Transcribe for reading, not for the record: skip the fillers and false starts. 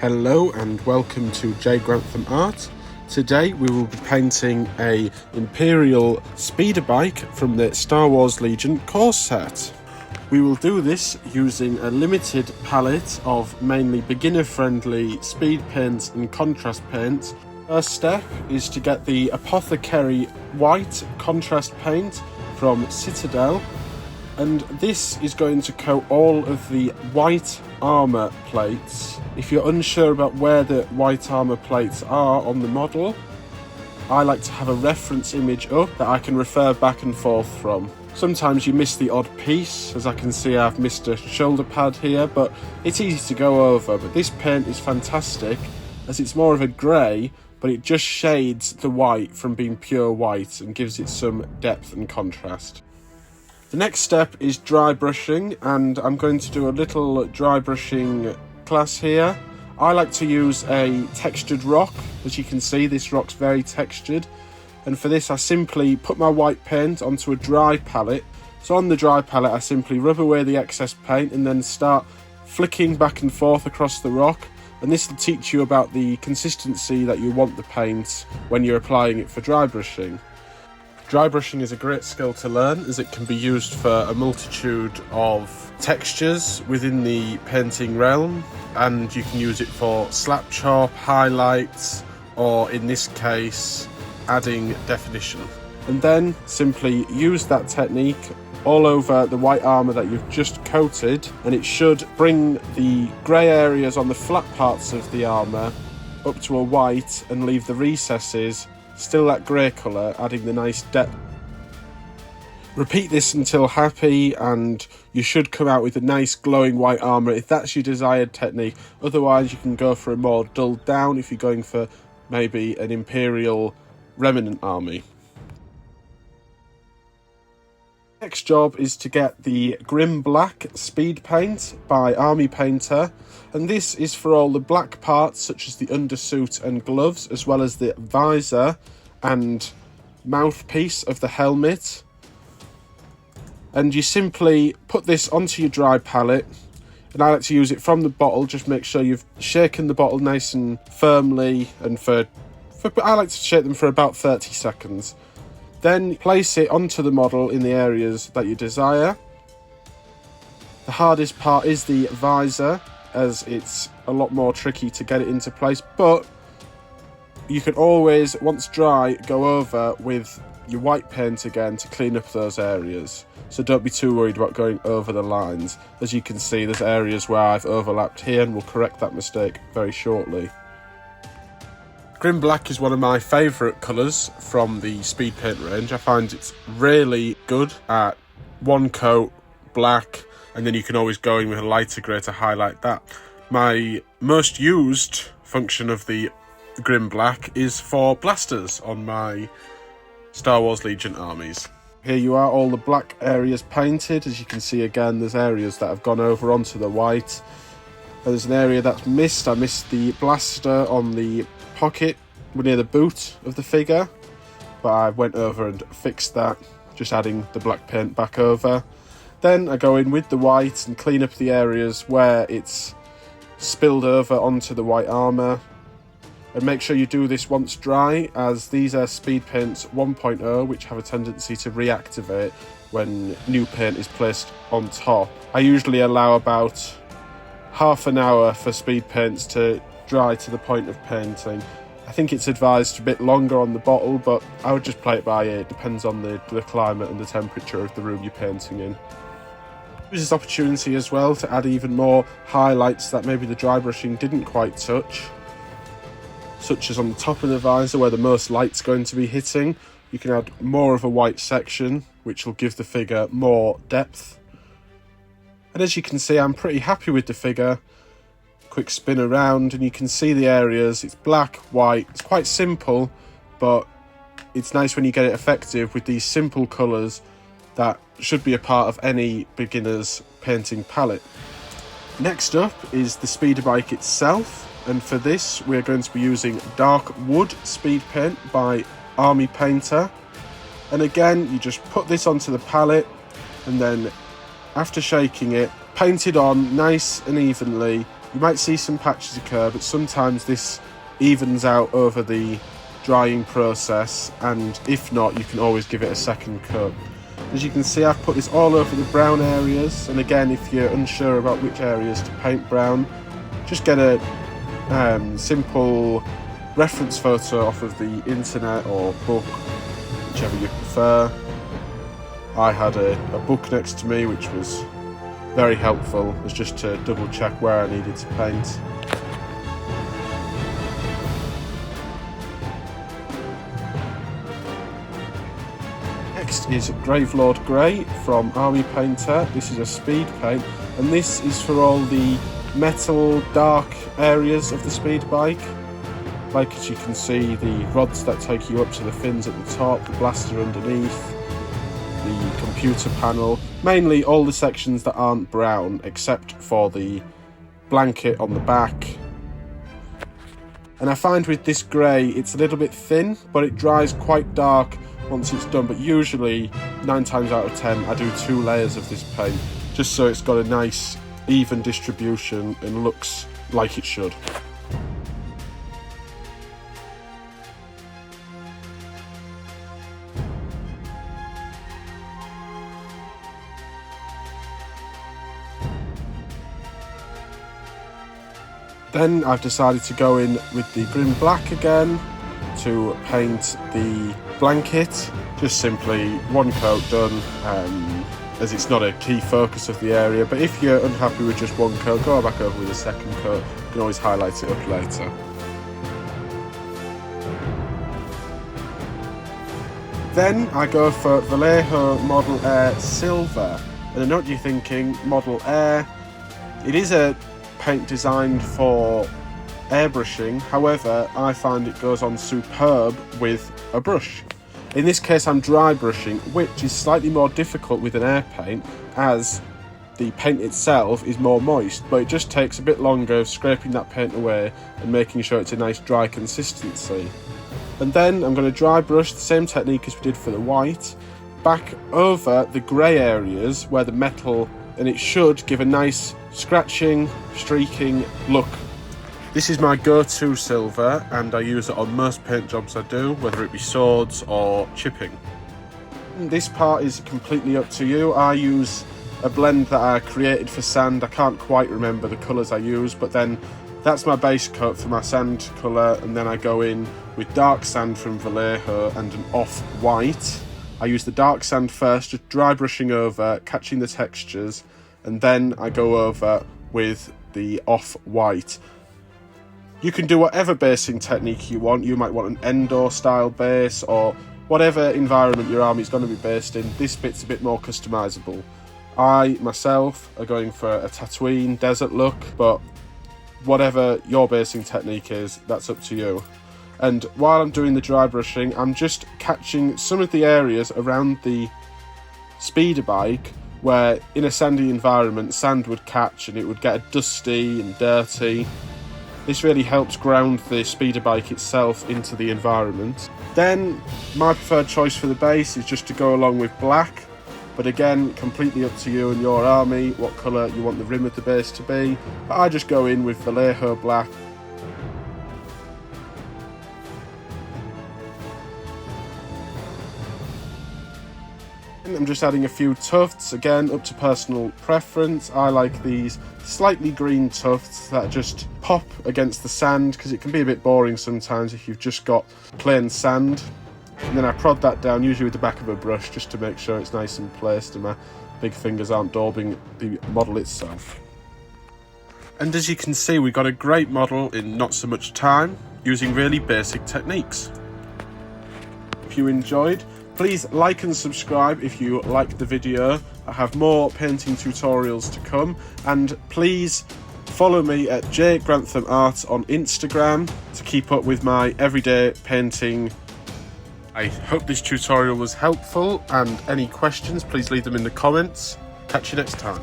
Hello and welcome to J Grantham Art. Today we will be painting a Imperial speeder bike from the Star Wars Legion course set. We will do this using a limited palette of mainly beginner friendly speed paints and contrast paints. First step is to get the Apothecary white contrast paint from Citadel, and this is going to coat all of the white armour plates. If you're unsure about where the white armour plates are on the model, I like to have a reference image up that I can refer back and forth from. Sometimes you miss the odd piece, as I can see I've missed a shoulder pad here, but it's easy to go over. But this paint is fantastic as it's more of a grey, but it just shades the white from being pure white and gives it some depth and contrast. The next step is dry brushing, and I'm going to do a little dry brushing class here. I like to use a textured rock. As you can see, this rock's very textured, and for this I simply put my white paint onto a dry palette. So on the dry palette I simply rub away the excess paint and then start flicking back and forth across the rock, and this will teach you about the consistency that you want the paint when you're applying it for dry brushing. Dry brushing is a great skill to learn, as it can be used for a multitude of textures within the painting realm, and you can use it for slap chop, highlights, or in this case adding definition. And then simply use that technique all over the white armour that you've just coated, and it should bring the grey areas on the flat parts of the armour up to a white and leave the recesses still that grey colour, adding the nice depth. Repeat this until happy and you should come out with a nice glowing white armour if that's your desired technique. Otherwise you can go for a more dulled down if you're going for maybe an Imperial remnant army. Next job is to get the Grim Black speed paint by Army Painter, and this is for all the black parts such as the undersuit and gloves, as well as the visor and mouthpiece of the helmet. And you simply put this onto your dry palette, and I like to use it from the bottle. Just make sure you've shaken the bottle nice and firmly, and I like to shake them for about 30 seconds. Then place it onto the model in the areas that you desire. The hardest part is the visor, as it's a lot more tricky to get it into place, but you can always, once dry, go over with your white paint again to clean up those areas. So don't be too worried about going over the lines. As you can see, there's areas where I've overlapped here, and we'll correct that mistake very shortly. Grim Black is one of my favourite colours from the speed paint range. I find it's really good at one coat black, and then you can always go in with a lighter grey to highlight that. My most used function of the Grim Black is for blasters on my Star Wars Legion armies. Here you are, all the black areas painted. As you can see again, there's areas that have gone over onto the white. There's an area that's missed. I missed the blaster on the pocket near the boot of the figure, but I went over and fixed that, just adding the black paint back over. Then I go in with the white and clean up the areas where it's spilled over onto the white armour. And make sure you do this once dry, as these are Speed Paints 1.0, which have a tendency to reactivate when new paint is placed on top. I usually allow about half an hour for Speed Paints to dry to the point of painting. I think it's advised a bit longer on the bottle, but I would just play it by ear. It depends on the climate and the temperature of the room you're painting in. Use this opportunity as well to add even more highlights that maybe the dry brushing didn't quite touch, such as on the top of the visor where the most light's going to be hitting. You can add more of a white section, which will give the figure more depth. And as you can see, I'm pretty happy with the figure. Quick spin around and you can see the areas. It's black, white, it's quite simple, but it's nice when you get it effective with these simple colours that should be a part of any beginner's painting palette. Next up is the speeder bike itself, and for this we're going to be using Dark Wood speed paint by Army Painter. And again, you just put this onto the palette, and then after shaking it, paint it on nice and evenly You might see some patches occur, but sometimes this evens out over the drying process, and if not, you can always give it a second coat. As you can see, I've put this all over the brown areas, and again, if you're unsure about which areas to paint brown, just get a simple reference photo off of the internet or book, whichever you prefer. I had a book next to me which was very helpful, as just to double check where I needed to paint. Next is Gravelord Grey from Army Painter. This is a speed paint, and this is for all the metal dark areas of the speed bike. Like, as you can see, the rods that take you up to the fins at the top, the blaster underneath, the computer panel, mainly all the sections that aren't brown except for the blanket on the back. And I find with this grey it's a little bit thin, but it dries quite dark once it's done, but usually 9 times out of 10 I do 2 layers of this paint, just so it's got a nice even distribution and looks like it should. Then I've decided to go in with the grim black again to paint the blanket. Just simply 1 coat done, as it's not a key focus of the area, but if you're unhappy with just 1 coat, go back over with a second coat. You can always highlight it up later. Then I go for Vallejo Model Air Silver, and I know what you're thinking, Model Air. It is a paint designed for airbrushing, however I find it goes on superb with a brush. In this case I'm dry brushing, which is slightly more difficult with an air paint as the paint itself is more moist, but it just takes a bit longer of scraping that paint away and making sure it's a nice dry consistency. And then I'm going to dry brush, the same technique as we did for the white, back over the grey areas where the metal, and it should give a nice scratching, streaking look. This is my go-to silver, and I use it on most paint jobs I do, whether it be swords or chipping. This part is completely up to you. I use a blend that I created for sand. I can't quite remember the colours I use, but then that's my base coat for my sand colour, and then I go in with dark sand from Vallejo and an off-white. I use the dark sand first, just dry brushing over, catching the textures, and then I go over with the off-white. You can do whatever basing technique you want. You might want an Endor style base, or whatever environment your army is going to be based in. This bit's a bit more customizable. I myself are going for a Tatooine desert look, but whatever your basing technique is, that's up to you. And while I'm doing the dry brushing, I'm just catching some of the areas around the speeder bike where in a sandy environment sand would catch and it would get dusty and dirty. This really helps ground the speeder bike itself into the environment. Then my preferred choice for the base is just to go along with black, but again completely up to you and your army what colour you want the rim of the base to be, but I just go in with Vallejo black. I'm just adding a few tufts, again up to personal preference. I like these slightly green tufts that just pop against the sand, because it can be a bit boring sometimes if you've just got plain sand. And then I prod that down, usually with the back of a brush, just to make sure it's nice and placed and my big fingers aren't daubing the model itself. And as you can see, we got a great model in not so much time, using really basic techniques. If you enjoyed, please like and subscribe if you liked the video. I have more painting tutorials to come, and please follow me at jgrantham.art on Instagram to keep up with my everyday painting. I hope this tutorial was helpful, and any questions please leave them in the comments. Catch you next time.